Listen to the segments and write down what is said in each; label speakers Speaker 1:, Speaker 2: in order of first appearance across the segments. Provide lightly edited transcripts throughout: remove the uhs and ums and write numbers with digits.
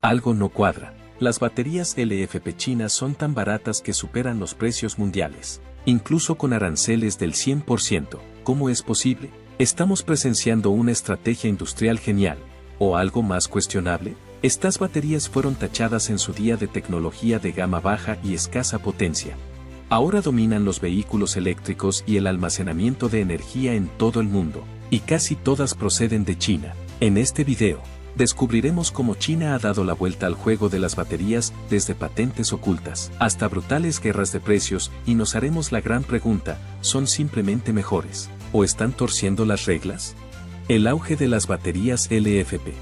Speaker 1: Algo no cuadra. Las baterías LFP chinas son tan baratas que superan los precios mundiales, incluso con aranceles del 100%. ¿Cómo es posible? ¿Estamos presenciando una estrategia industrial genial, o algo más cuestionable? Estas baterías fueron tachadas en su día de tecnología de gama baja y escasa potencia. Ahora dominan los vehículos eléctricos y el almacenamiento de energía en todo el mundo, y casi todas proceden de China. En este video, descubriremos cómo China ha dado la vuelta al juego de las baterías, desde patentes ocultas hasta brutales guerras de precios, y nos haremos la gran pregunta: ¿son simplemente mejores, o están torciendo las reglas? El auge de las baterías LFP.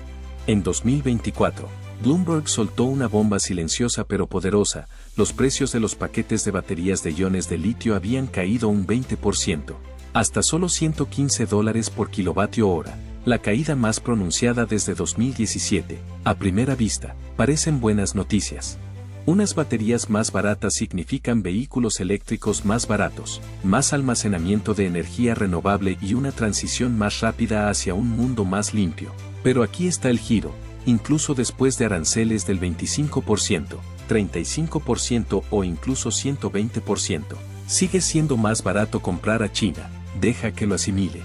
Speaker 1: En 2024, Bloomberg soltó una bomba silenciosa pero poderosa: los precios de los paquetes de baterías de iones de litio habían caído un 20%, hasta solo $115 por kilovatio hora. La caída más pronunciada desde 2017. A primera vista, parecen buenas noticias. Unas baterías más baratas significan vehículos eléctricos más baratos, más almacenamiento de energía renovable y una transición más rápida hacia un mundo más limpio. Pero aquí está el giro: incluso después de aranceles del 25%, 35% o incluso 120%, sigue siendo más barato comprar a China. Deja que lo asimile.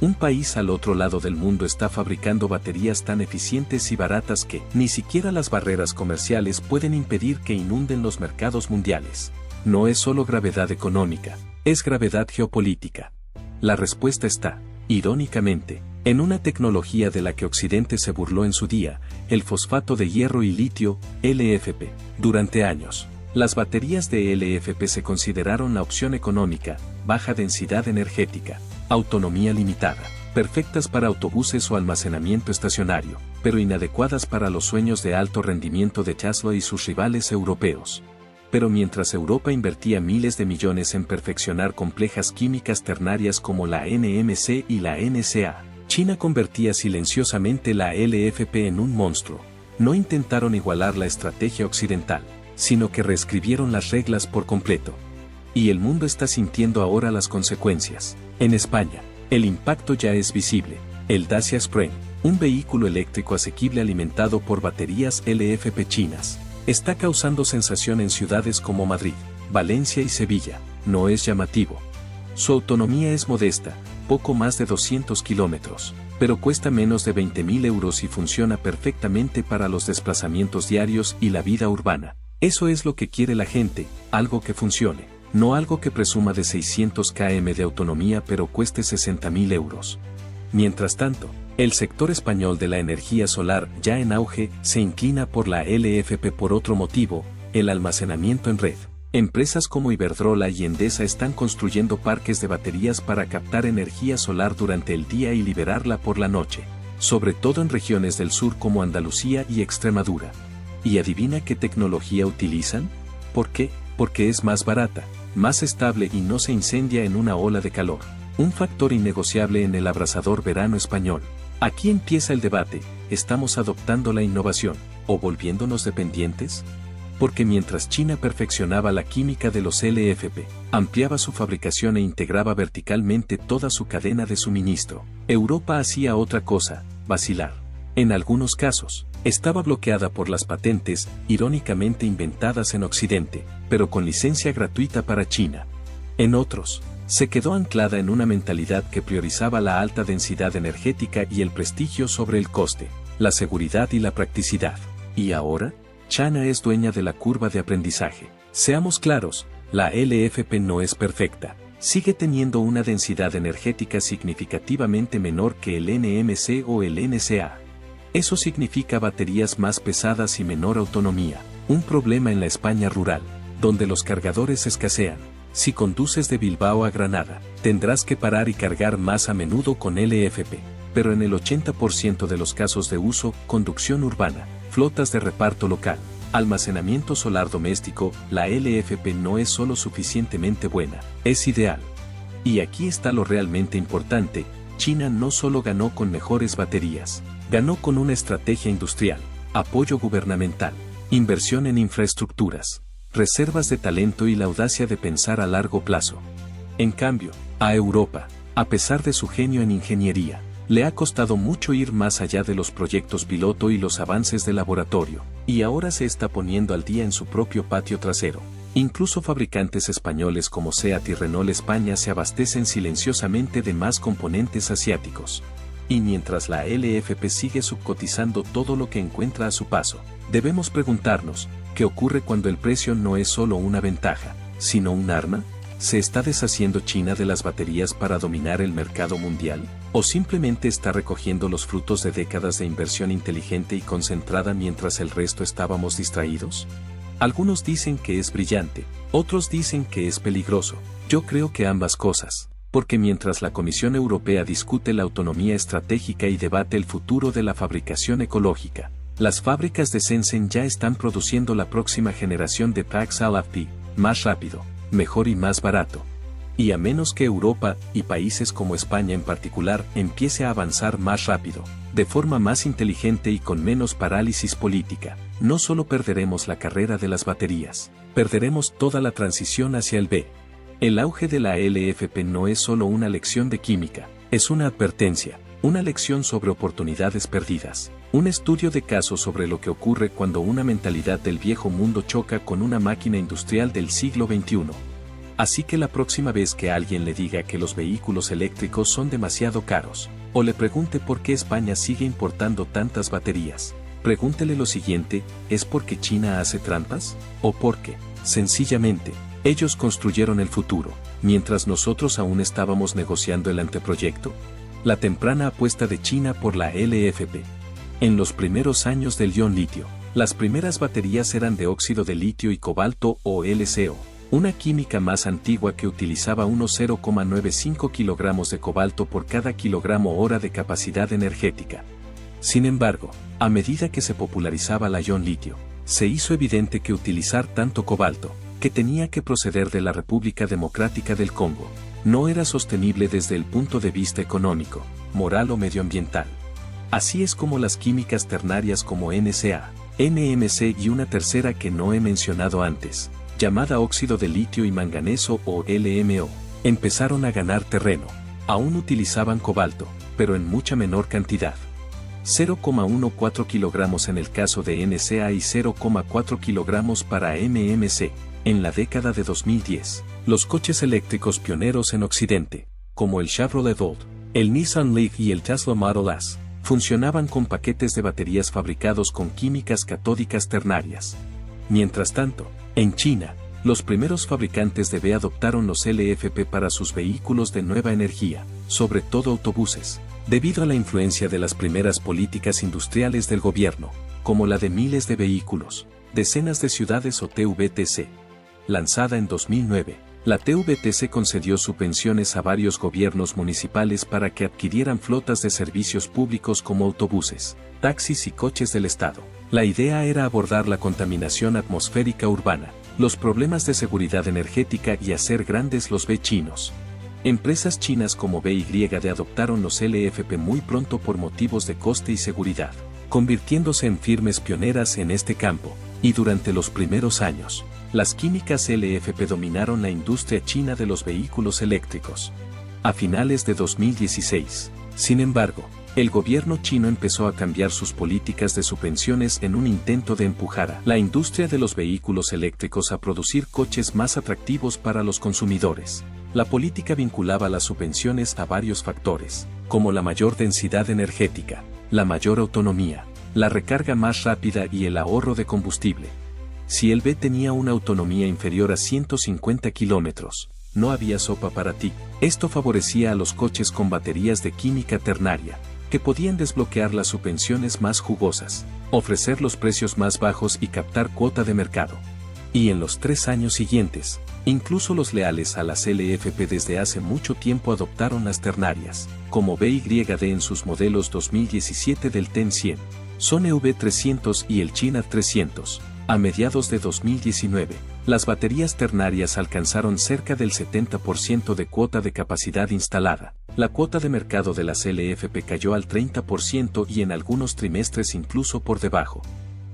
Speaker 1: Un país al otro lado del mundo está fabricando baterías tan eficientes y baratas que ni siquiera las barreras comerciales pueden impedir que inunden los mercados mundiales. No es solo gravedad económica, es gravedad geopolítica. La respuesta está, irónicamente, en una tecnología de la que Occidente se burló en su día: el fosfato de hierro y litio, LFP. Durante años, las baterías de LFP se consideraron la opción económica: baja densidad energética, autonomía limitada, perfectas para autobuses o almacenamiento estacionario, pero inadecuadas para los sueños de alto rendimiento de Tesla y sus rivales europeos. Pero mientras Europa invertía miles de millones en perfeccionar complejas químicas ternarias como la NMC y la NCA, China convertía silenciosamente la LFP en un monstruo. No intentaron igualar la estrategia occidental, sino que reescribieron las reglas por completo. Y el mundo está sintiendo ahora las consecuencias. En España, el impacto ya es visible. El Dacia Spring, un vehículo eléctrico asequible alimentado por baterías LFP chinas, está causando sensación en ciudades como Madrid, Valencia y Sevilla. No es llamativo. Su autonomía es modesta, poco más de 200 kilómetros, pero cuesta menos de 20.000 euros y funciona perfectamente para los desplazamientos diarios y la vida urbana. Eso es lo que quiere la gente: algo que funcione, no algo que presuma de 600 km de autonomía pero cueste 60.000 euros. Mientras tanto, el sector español de la energía solar, ya en auge, se inclina por la LFP por otro motivo: el almacenamiento en red. Empresas como Iberdrola y Endesa están construyendo parques de baterías para captar energía solar durante el día y liberarla por la noche, sobre todo en regiones del sur como Andalucía y Extremadura. ¿Y adivina qué tecnología utilizan? ¿Por qué? Porque es más barata, más estable y no se incendia en una ola de calor. Un factor innegociable en el abrasador verano español. Aquí empieza el debate: ¿estamos adoptando la innovación, o volviéndonos dependientes? Porque mientras China perfeccionaba la química de los LFP, ampliaba su fabricación e integraba verticalmente toda su cadena de suministro, Europa hacía otra cosa: vacilar. En algunos casos, estaba bloqueada por las patentes, irónicamente inventadas en Occidente, pero con licencia gratuita para China. En otros, se quedó anclada en una mentalidad que priorizaba la alta densidad energética y el prestigio sobre el coste, la seguridad y la practicidad. ¿Y ahora? China es dueña de la curva de aprendizaje. Seamos claros, la LFP no es perfecta. Sigue teniendo una densidad energética significativamente menor que el NMC o el NCA. Eso significa baterías más pesadas y menor autonomía. Un problema en la España rural, donde los cargadores escasean. Si conduces de Bilbao a Granada, tendrás que parar y cargar más a menudo con LFP. Pero en el 80% de los casos de uso, conducción urbana, flotas de reparto local, almacenamiento solar doméstico, la LFP no es solo suficientemente buena, es ideal. Y aquí está lo realmente importante: China no solo ganó con mejores baterías, ganó con una estrategia industrial, apoyo gubernamental, inversión en infraestructuras, reservas de talento y la audacia de pensar a largo plazo. En cambio, a Europa, a pesar de su genio en ingeniería, Le ha costado mucho ir más allá de los proyectos piloto y los avances de laboratorio, y ahora se está poniendo al día en su propio patio trasero. Incluso fabricantes españoles como Seat y Renault España se abastecen silenciosamente de más componentes asiáticos. Y mientras la LFP sigue subcotizando todo lo que encuentra a su paso, debemos preguntarnos, ¿qué ocurre cuando el precio no es solo una ventaja, sino un arma? ¿Se está deshaciendo China de las baterías para dominar el mercado mundial? ¿O simplemente está recogiendo los frutos de décadas de inversión inteligente y concentrada mientras el resto estábamos distraídos? Algunos dicen que es brillante, otros dicen que es peligroso. Yo creo que ambas cosas, porque mientras la Comisión Europea discute la autonomía estratégica y debate el futuro de la fabricación ecológica, las fábricas de Shenzhen ya están produciendo la próxima generación de packs LFP, más rápido, mejor y más barato. Y a menos que Europa, y países como España en particular, empiece a avanzar más rápido, de forma más inteligente y con menos parálisis política, no solo perderemos la carrera de las baterías, perderemos toda la transición hacia el B. El auge de la LFP no es solo una lección de química, es una advertencia, una lección sobre oportunidades perdidas, un estudio de caso sobre lo que ocurre cuando una mentalidad del viejo mundo choca con una máquina industrial del siglo XXI. Así que la próxima vez que alguien le diga que los vehículos eléctricos son demasiado caros, o le pregunte por qué España sigue importando tantas baterías, pregúntele lo siguiente: ¿es porque China hace trampas? ¿O porque, sencillamente, ellos construyeron el futuro, mientras nosotros aún estábamos negociando el anteproyecto? La temprana apuesta de China por la LFP. En los primeros años del ion litio, las primeras baterías eran de óxido de litio y cobalto o LCO, una química más antigua que utilizaba unos 0,95 kilogramos de cobalto por cada kilogramo hora de capacidad energética. Sin embargo, a medida que se popularizaba la ion litio, se hizo evidente que utilizar tanto cobalto, que tenía que proceder de la República Democrática del Congo, no era sostenible desde el punto de vista económico, moral o medioambiental. Así es como las químicas ternarias como NCA, NMC y una tercera que no he mencionado antes, llamada óxido de litio y manganeso o LMO, empezaron a ganar terreno. Aún utilizaban cobalto, pero en mucha menor cantidad. 0,14 kilogramos en el caso de NCA y 0,4 kilogramos para MMC. En la década de 2010, los coches eléctricos pioneros en Occidente, como el Chevrolet Volt, el Nissan Leaf y el Tesla Model S, funcionaban con paquetes de baterías fabricados con químicas catódicas ternarias. Mientras tanto, en China, los primeros fabricantes de B adoptaron los LFP para sus vehículos de nueva energía, sobre todo autobuses, debido a la influencia de las primeras políticas industriales del gobierno, como la de miles de vehículos, decenas de ciudades o TVTC. Lanzada en 2009, la TVTC concedió subvenciones a varios gobiernos municipales para que adquirieran flotas de servicios públicos como autobuses, taxis y coches del Estado. La idea era abordar la contaminación atmosférica urbana, los problemas de seguridad energética y hacer grandes los B chinos. Empresas chinas como BYD adoptaron los LFP muy pronto por motivos de coste y seguridad, convirtiéndose en firmes pioneras en este campo, y durante los primeros años, las químicas LFP dominaron la industria china de los vehículos eléctricos. A finales de 2016, sin embargo, el gobierno chino empezó a cambiar sus políticas de subvenciones en un intento de empujar a la industria de los vehículos eléctricos a producir coches más atractivos para los consumidores. La política vinculaba las subvenciones a varios factores, como la mayor densidad energética, la mayor autonomía, la recarga más rápida y el ahorro de combustible. Si el B tenía una autonomía inferior a 150 kilómetros, no había sopa para ti. Esto favorecía a los coches con baterías de química ternaria, que podían desbloquear las subvenciones más jugosas, ofrecer los precios más bajos y captar cuota de mercado. Y en los 3 años siguientes, incluso los leales a las LFP desde hace mucho tiempo adoptaron las ternarias, como BYD en sus modelos 2017 del Ten 100, Son EV300 y el China 300. A mediados de 2019, las baterías ternarias alcanzaron cerca del 70% de cuota de capacidad instalada. La cuota de mercado de las LFP cayó al 30% y en algunos trimestres incluso por debajo.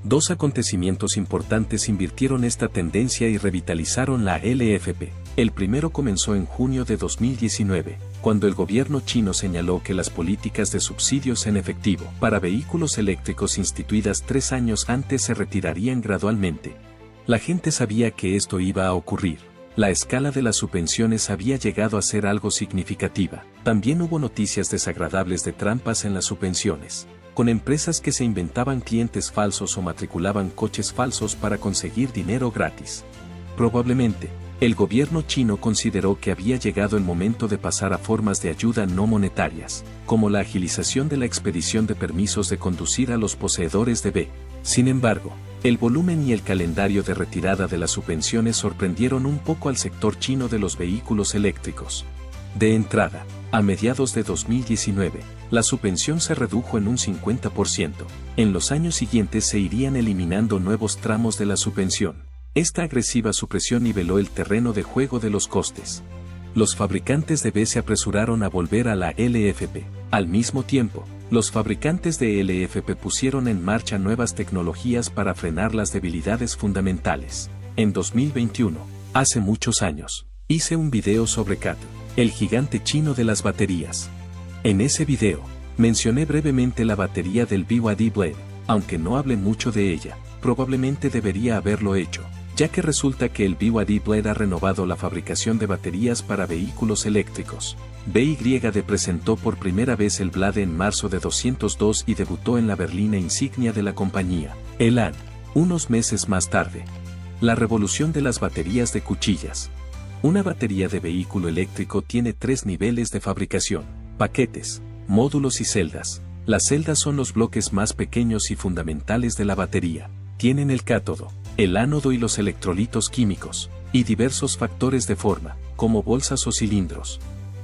Speaker 1: 2 acontecimientos importantes invirtieron esta tendencia y revitalizaron la LFP. El primero comenzó en junio de 2019, cuando el gobierno chino señaló que las políticas de subsidios en efectivo para vehículos eléctricos instituidas 3 años antes se retirarían gradualmente. La gente sabía que esto iba a ocurrir. La escala de las subvenciones había llegado a ser algo significativa. También hubo noticias desagradables de trampas en las subvenciones, con empresas que se inventaban clientes falsos o matriculaban coches falsos para conseguir dinero gratis. Probablemente, el gobierno chino consideró que había llegado el momento de pasar a formas de ayuda no monetarias, como la agilización de la expedición de permisos de conducir a los poseedores de B. Sin embargo, el volumen y el calendario de retirada de las subvenciones sorprendieron un poco al sector chino de los vehículos eléctricos. De entrada, a mediados de 2019, la subvención se redujo en un 50%. En los años siguientes se irían eliminando nuevos tramos de la subvención. Esta agresiva supresión niveló el terreno de juego de los costes. Los fabricantes de B se apresuraron a volver a la LFP. Al mismo tiempo, los fabricantes de LFP pusieron en marcha nuevas tecnologías para frenar las debilidades fundamentales. En 2021, hace muchos años, hice un video sobre CAT, el gigante chino de las baterías. En ese video, mencioné brevemente la batería del BYD Blade, aunque no hablé mucho de ella, probablemente debería haberlo hecho, ya que resulta que el BYD Blade ha renovado la fabricación de baterías para vehículos eléctricos. BYD presentó por primera vez el Blade en marzo de 2002 y debutó en la berlina insignia de la compañía, Elan, unos meses más tarde. La revolución de las baterías de cuchillas. Una batería de vehículo eléctrico tiene 3 niveles de fabricación: paquetes, módulos y celdas. Las celdas son los bloques más pequeños y fundamentales de la batería. Tienen el cátodo, el ánodo y los electrolitos químicos, y diversos factores de forma, como bolsas o cilindros.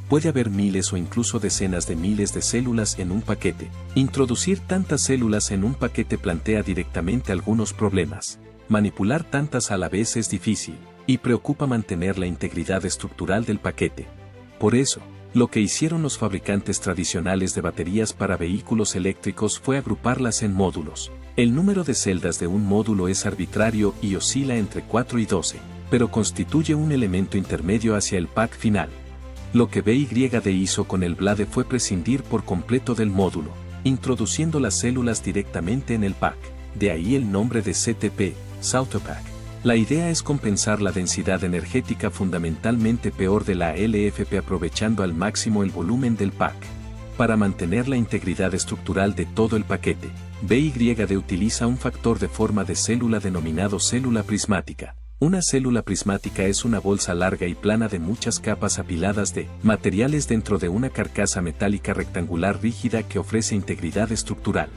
Speaker 1: Puede haber miles o incluso decenas de miles de células en un paquete. Introducir tantas células en un paquete plantea directamente algunos problemas. Manipular tantas a la vez es difícil, y preocupa mantener la integridad estructural del paquete. Por eso, lo que hicieron los fabricantes tradicionales de baterías para vehículos eléctricos fue agruparlas en módulos. El número de celdas de un módulo es arbitrario y oscila entre 4 y 12, pero constituye un elemento intermedio hacia el pack final. Lo que BYD hizo con el Blade fue prescindir por completo del módulo, introduciendo las células directamente en el pack, de ahí el nombre de CTP, Sautopack. La idea es compensar la densidad energética fundamentalmente peor de la LFP aprovechando al máximo el volumen del pack. Para mantener la integridad estructural de todo el paquete, BYD utiliza un factor de forma de célula denominado célula prismática. Una célula prismática es una bolsa larga y plana de muchas capas apiladas de materiales dentro de una carcasa metálica rectangular rígida que ofrece integridad estructural.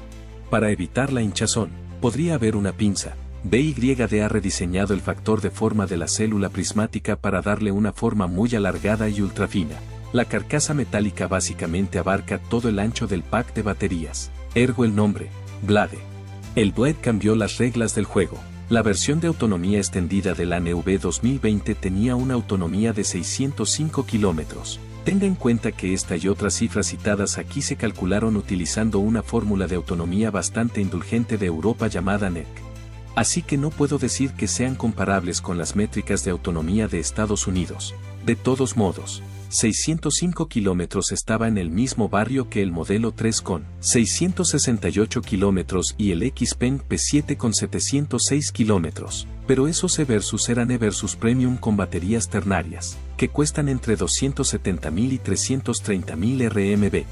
Speaker 1: Para evitar la hinchazón, podría haber una pinza. BYD ha rediseñado el factor de forma de la célula prismática para darle una forma muy alargada y ultrafina. La carcasa metálica básicamente abarca todo el ancho del pack de baterías, ergo el nombre, Blade. El Blade cambió las reglas del juego. La versión de autonomía extendida de la NV 2020 tenía una autonomía de 605 kilómetros. Tenga en cuenta que esta y otras cifras citadas aquí se calcularon utilizando una fórmula de autonomía bastante indulgente de Europa llamada NEC. Así que no puedo decir que sean comparables con las métricas de autonomía de Estados Unidos. De todos modos, 605 kilómetros estaba en el mismo barrio que el modelo 3 con 668 kilómetros y el Xpeng P7 con 706 kilómetros, pero esos E-Versus eran E-Versus Premium con baterías ternarias, que cuestan entre 270.000 y 330.000 RMB.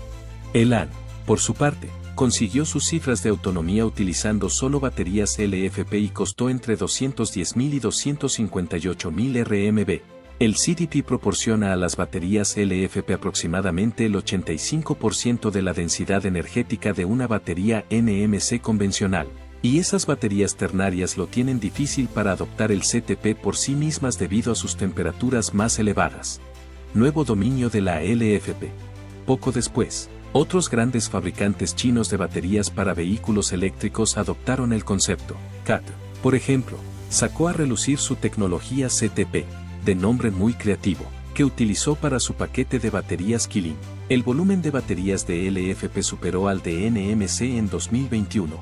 Speaker 1: Elan, por su parte, consiguió sus cifras de autonomía utilizando solo baterías LFP y costó entre 210.000 y 258.000 RMB. El CDP proporciona a las baterías LFP aproximadamente el 85% de la densidad energética de una batería NMC convencional, y esas baterías ternarias lo tienen difícil para adoptar el CTP por sí mismas debido a sus temperaturas más elevadas. Nuevo dominio de la LFP. Poco después, otros grandes fabricantes chinos de baterías para vehículos eléctricos adoptaron el concepto. CAT, por ejemplo, sacó a relucir su tecnología CTP, de nombre muy creativo, que utilizó para su paquete de baterías Kirin. El volumen de baterías de LFP superó al de NMC en 2021.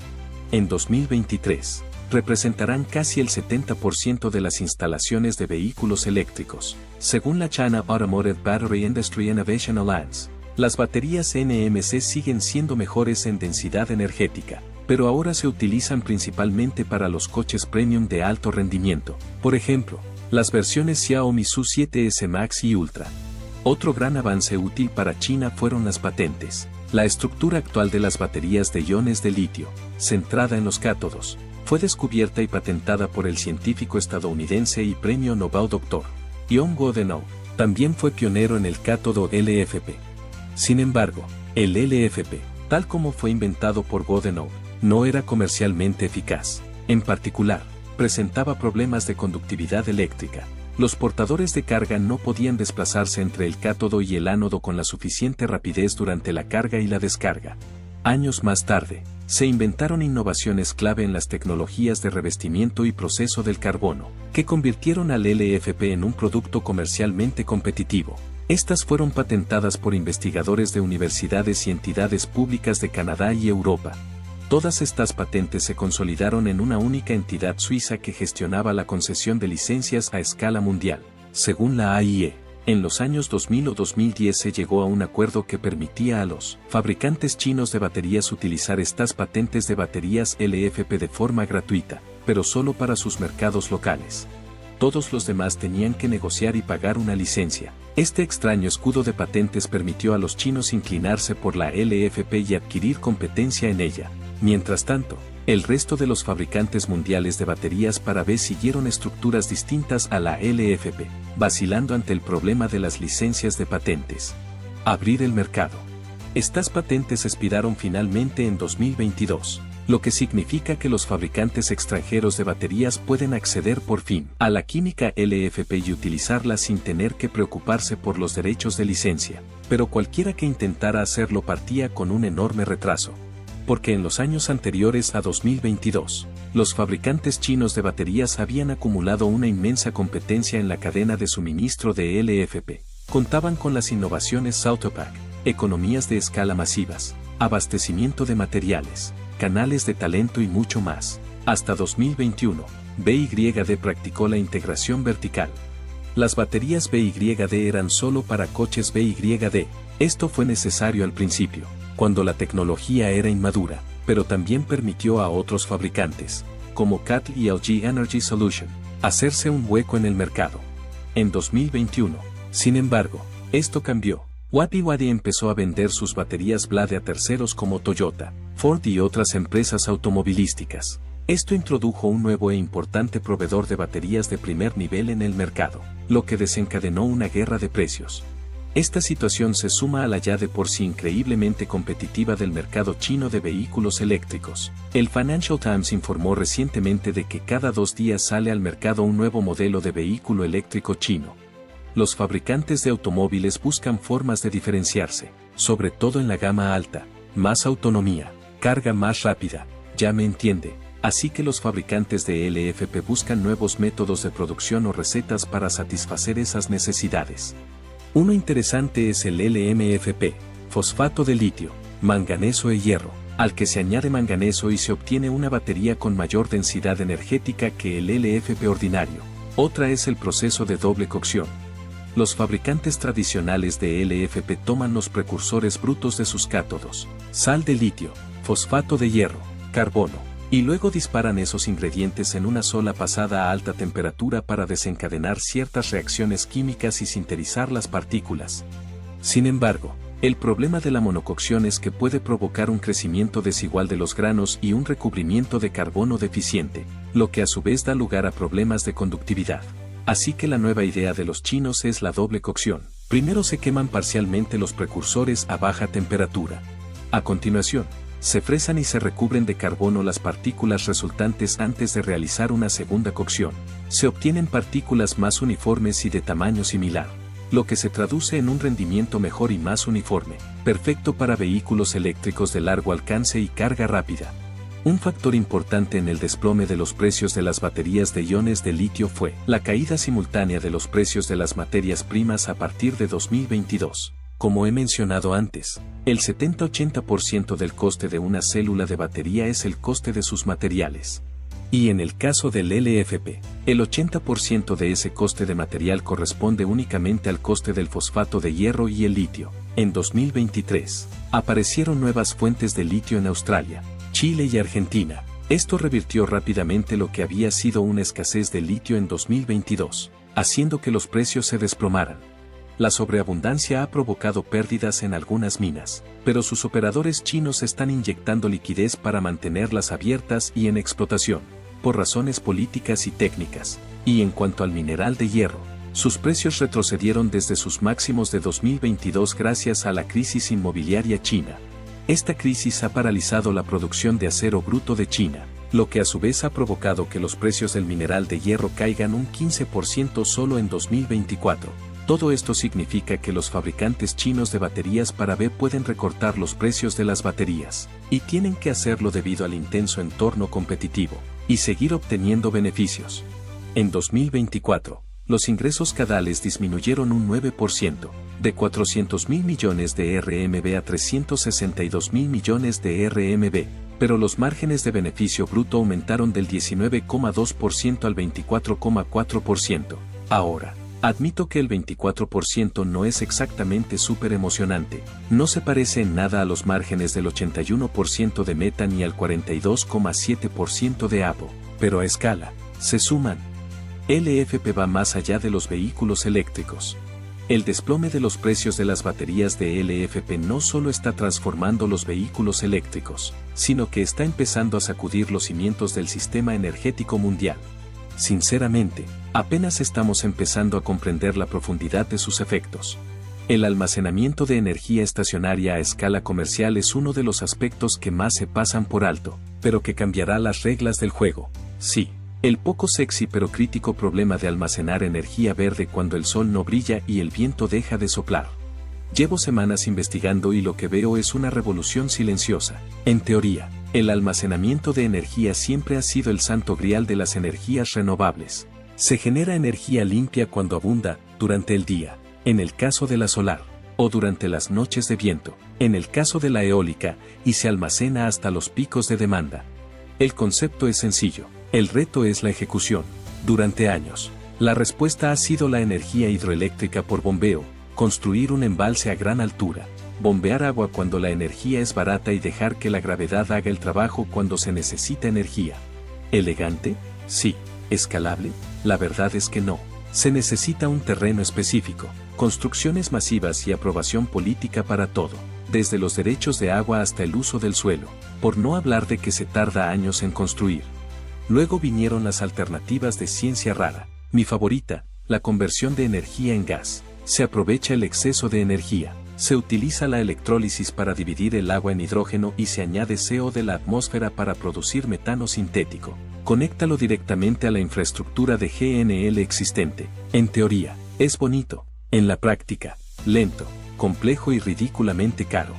Speaker 1: En 2023, representarán casi el 70% de las instalaciones de vehículos eléctricos. Según la China Automotive Battery Industry Innovation Alliance, las baterías NMC siguen siendo mejores en densidad energética, pero ahora se utilizan principalmente para los coches premium de alto rendimiento, por ejemplo, las versiones Xiaomi SU7S Max y Ultra. Otro gran avance útil para China fueron las patentes. La estructura actual de las baterías de iones de litio, centrada en los cátodos, fue descubierta y patentada por el científico estadounidense y premio Nobel Dr. John Goodenough. También fue pionero en el cátodo LFP. Sin embargo, el LFP, tal como fue inventado por Goodenough, no era comercialmente eficaz. En particular, presentaba problemas de conductividad eléctrica. Los portadores de carga no podían desplazarse entre el cátodo y el ánodo con la suficiente rapidez durante la carga y la descarga. Años más tarde, se inventaron innovaciones clave en las tecnologías de revestimiento y proceso del carbono, que convirtieron al LFP en un producto comercialmente competitivo. Estas fueron patentadas por investigadores de universidades y entidades públicas de Canadá y Europa. Todas estas patentes se consolidaron en una única entidad suiza que gestionaba la concesión de licencias a escala mundial. Según la AIE, en los años 2000 o 2010 se llegó a un acuerdo que permitía a los fabricantes chinos de baterías utilizar estas patentes de baterías LFP de forma gratuita, pero solo para sus mercados locales. Todos los demás tenían que negociar y pagar una licencia. Este extraño escudo de patentes permitió a los chinos inclinarse por la LFP y adquirir competencia en ella. Mientras tanto, el resto de los fabricantes mundiales de baterías para B siguieron estructuras distintas a la LFP, vacilando ante el problema de las licencias de patentes. Abrir el mercado. Estas patentes expiraron finalmente en 2022, lo que significa que los fabricantes extranjeros de baterías pueden acceder por fin a la química LFP y utilizarla sin tener que preocuparse por los derechos de licencia, pero cualquiera que intentara hacerlo partía con un enorme retraso. Porque en los años anteriores a 2022, los fabricantes chinos de baterías habían acumulado una inmensa competencia en la cadena de suministro de LFP. Contaban con las innovaciones South-Pack, economías de escala masivas, abastecimiento de materiales, canales de talento y mucho más. Hasta 2021, BYD practicó la integración vertical. Las baterías BYD eran solo para coches BYD. Esto fue necesario al principio, cuando la tecnología era inmadura, pero también permitió a otros fabricantes, como CATL y LG Energy Solution, hacerse un hueco en el mercado. En 2021, sin embargo, esto cambió. BYD empezó a vender sus baterías Blade a terceros como Toyota, Ford y otras empresas automovilísticas. Esto introdujo un nuevo e importante proveedor de baterías de primer nivel en el mercado, lo que desencadenó una guerra de precios. Esta situación se suma a la ya de por sí increíblemente competitiva del mercado chino de vehículos eléctricos. El Financial Times informó recientemente de que cada 2 días sale al mercado un nuevo modelo de vehículo eléctrico chino. Los fabricantes de automóviles buscan formas de diferenciarse, sobre todo en la gama alta, más autonomía, carga más rápida, ya me entiende. Así que los fabricantes de LFP buscan nuevos métodos de producción o recetas para satisfacer esas necesidades. Uno interesante es el LMFP, fosfato de litio, manganeso e hierro, al que se añade manganeso y se obtiene una batería con mayor densidad energética que el LFP ordinario. Otra es el proceso de doble cocción. Los fabricantes tradicionales de LFP toman los precursores brutos de sus cátodos, sal de litio, fosfato de hierro, carbono, y luego disparan esos ingredientes en una sola pasada a alta temperatura para desencadenar ciertas reacciones químicas y sinterizar las partículas. Sin embargo, el problema de la monococción es que puede provocar un crecimiento desigual de los granos y un recubrimiento de carbono deficiente, lo que a su vez da lugar a problemas de conductividad. Así que la nueva idea de los chinos es la doble cocción. Primero se queman parcialmente los precursores a baja temperatura. A continuación, se fresan y se recubren de carbono las partículas resultantes antes de realizar una segunda cocción. Se obtienen partículas más uniformes y de tamaño similar, lo que se traduce en un rendimiento mejor y más uniforme, perfecto para vehículos eléctricos de largo alcance y carga rápida. Un factor importante en el desplome de los precios de las baterías de iones de litio fue la caída simultánea de los precios de las materias primas a partir de 2022. Como he mencionado antes, el 70-80% del coste de una célula de batería es el coste de sus materiales. Y en el caso del LFP, el 80% de ese coste de material corresponde únicamente al coste del fosfato de hierro y el litio. En 2023, aparecieron nuevas fuentes de litio en Australia, Chile y Argentina. Esto revirtió rápidamente lo que había sido una escasez de litio en 2022, haciendo que los precios se desplomaran. La sobreabundancia ha provocado pérdidas en algunas minas, pero sus operadores chinos están inyectando liquidez para mantenerlas abiertas y en explotación, por razones políticas y técnicas. Y en cuanto al mineral de hierro, sus precios retrocedieron desde sus máximos de 2022 gracias a la crisis inmobiliaria china. Esta crisis ha paralizado la producción de acero bruto de China, lo que a su vez ha provocado que los precios del mineral de hierro caigan un 15% solo en 2024. Todo esto significa que los fabricantes chinos de baterías para EV pueden recortar los precios de las baterías, y tienen que hacerlo debido al intenso entorno competitivo, y seguir obteniendo beneficios. En 2024, los ingresos cadales disminuyeron un 9%, de 400.000 millones de RMB a 362.000 millones de RMB, pero los márgenes de beneficio bruto aumentaron del 19,2% al 24,4%. Ahora, admito que el 24% no es exactamente súper emocionante, no se parece en nada a los márgenes del 81% de Meta ni al 42,7% de Apple, pero a escala, se suman. LFP va más allá de los vehículos eléctricos. El desplome de los precios de las baterías de LFP no solo está transformando los vehículos eléctricos, sino que está empezando a sacudir los cimientos del sistema energético mundial. Sinceramente, apenas estamos empezando a comprender la profundidad de sus efectos. El almacenamiento de energía estacionaria a escala comercial es uno de los aspectos que más se pasan por alto, pero que cambiará las reglas del juego. Sí, el poco sexy pero crítico problema de almacenar energía verde cuando el sol no brilla y el viento deja de soplar. Llevo semanas investigando y lo que veo es una revolución silenciosa. En teoría, el almacenamiento de energía siempre ha sido el santo grial de las energías renovables. Se genera energía limpia cuando abunda, durante el día, en el caso de la solar, o durante las noches de viento, en el caso de la eólica, y se almacena hasta los picos de demanda. El concepto es sencillo, el reto es la ejecución. Durante años, la respuesta ha sido la energía hidroeléctrica por bombeo, construir un embalse a gran altura, bombear agua cuando la energía es barata y dejar que la gravedad haga el trabajo cuando se necesita energía. ¿Elegante? Sí. ¿Escalable? La verdad es que no. Se necesita un terreno específico, construcciones masivas y aprobación política para todo, desde los derechos de agua hasta el uso del suelo, por no hablar de que se tarda años en construir. Luego vinieron las alternativas de ciencia rara. Mi favorita, la conversión de energía en gas. Se aprovecha el exceso de energía. Se utiliza la electrólisis para dividir el agua en hidrógeno y se añade CO de la atmósfera para producir metano sintético. Conéctalo directamente a la infraestructura de GNL existente. En teoría, es bonito. En la práctica, lento, complejo y ridículamente caro.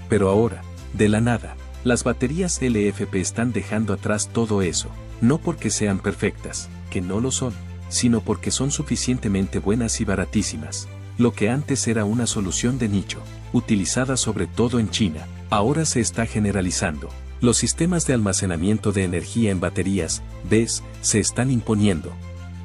Speaker 1: Pero ahora, de la nada, las baterías LFP están dejando atrás todo eso. No porque sean perfectas, que no lo son, sino porque son suficientemente buenas y baratísimas. Lo que antes era una solución de nicho, utilizada sobre todo en China, ahora se está generalizando. Los sistemas de almacenamiento de energía en baterías, BESS, se están imponiendo.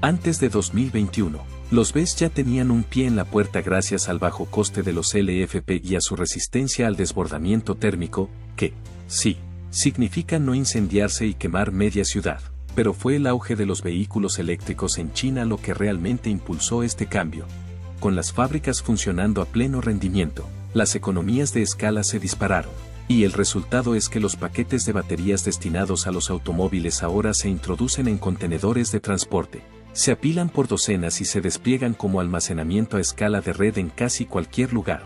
Speaker 1: Antes de 2021, los BESS ya tenían un pie en la puerta gracias al bajo coste de los LFP y a su resistencia al desbordamiento térmico, que, sí, significa no incendiarse y quemar media ciudad. Pero fue el auge de los vehículos eléctricos en China lo que realmente impulsó este cambio. Con las fábricas funcionando a pleno rendimiento, las economías de escala se dispararon, y el resultado es que los paquetes de baterías destinados a los automóviles ahora se introducen en contenedores de transporte, se apilan por docenas y se despliegan como almacenamiento a escala de red en casi cualquier lugar.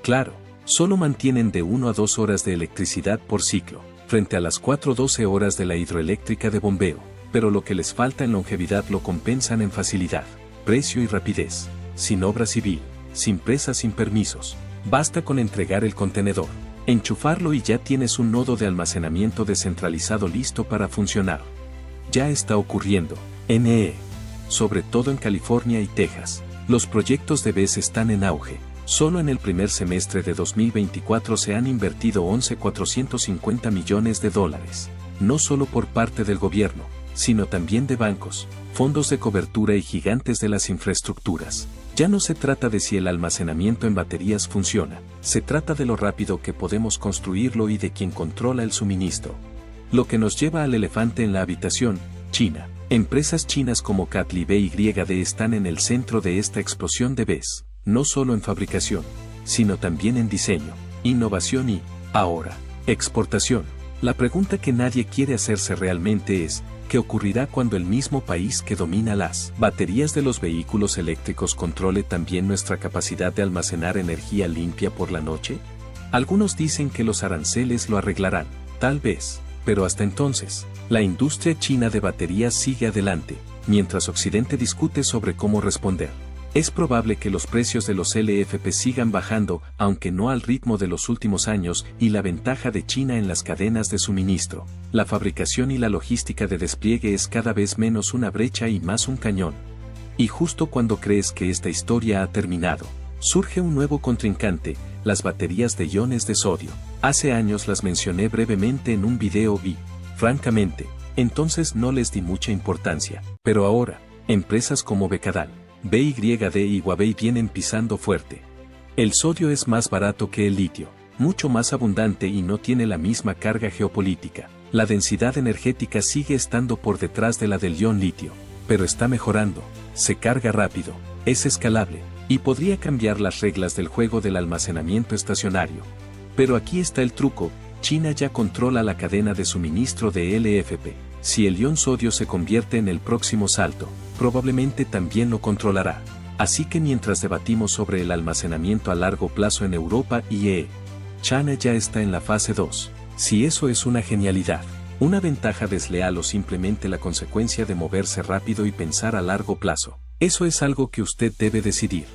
Speaker 1: Claro, solo mantienen de 1 a 2 horas de electricidad por ciclo, frente a las 4-12 horas de la hidroeléctrica de bombeo, pero lo que les falta en longevidad lo compensan en facilidad, precio y rapidez. Sin obra civil, sin presa, sin permisos. Basta con entregar el contenedor, enchufarlo y ya tienes un nodo de almacenamiento descentralizado listo para funcionar. Ya está ocurriendo, sobre todo en California y Texas. Los proyectos de BESS están en auge. Solo en el primer semestre de 2024 se han invertido $11,450 millones, no solo por parte del gobierno, sino también de bancos, fondos de cobertura y gigantes de las infraestructuras. Ya no se trata de si el almacenamiento en baterías funciona, se trata de lo rápido que podemos construirlo y de quien controla el suministro. Lo que nos lleva al elefante en la habitación, China. Empresas chinas como CATL y BYD están en el centro de esta explosión de BES, no solo en fabricación, sino también en diseño, innovación y, ahora, exportación. La pregunta que nadie quiere hacerse realmente es, ¿qué ocurrirá cuando el mismo país que domina las baterías de los vehículos eléctricos controle también nuestra capacidad de almacenar energía limpia por la noche? Algunos dicen que los aranceles lo arreglarán, tal vez, pero hasta entonces, la industria china de baterías sigue adelante, mientras Occidente discute sobre cómo responder. Es probable que los precios de los LFP sigan bajando, aunque no al ritmo de los últimos años, y la ventaja de China en las cadenas de suministro, la fabricación y la logística de despliegue es cada vez menos una brecha y más un cañón. Y justo cuando crees que esta historia ha terminado, surge un nuevo contrincante, las baterías de iones de sodio. Hace años las mencioné brevemente en un video y, francamente, entonces no les di mucha importancia, pero ahora, empresas como Becadal, BYD y Huawei vienen pisando fuerte. El sodio es más barato que el litio, mucho más abundante y no tiene la misma carga geopolítica. La densidad energética sigue estando por detrás de la del ion litio, pero está mejorando, se carga rápido, es escalable, y podría cambiar las reglas del juego del almacenamiento estacionario. Pero aquí está el truco, China ya controla la cadena de suministro de LFP. Si el ion sodio se convierte en el próximo salto, probablemente también lo controlará. Así que mientras debatimos sobre el almacenamiento a largo plazo en Europa y China ya está en la fase 2. Si eso es una genialidad, una ventaja desleal o simplemente la consecuencia de moverse rápido y pensar a largo plazo, eso es algo que usted debe decidir.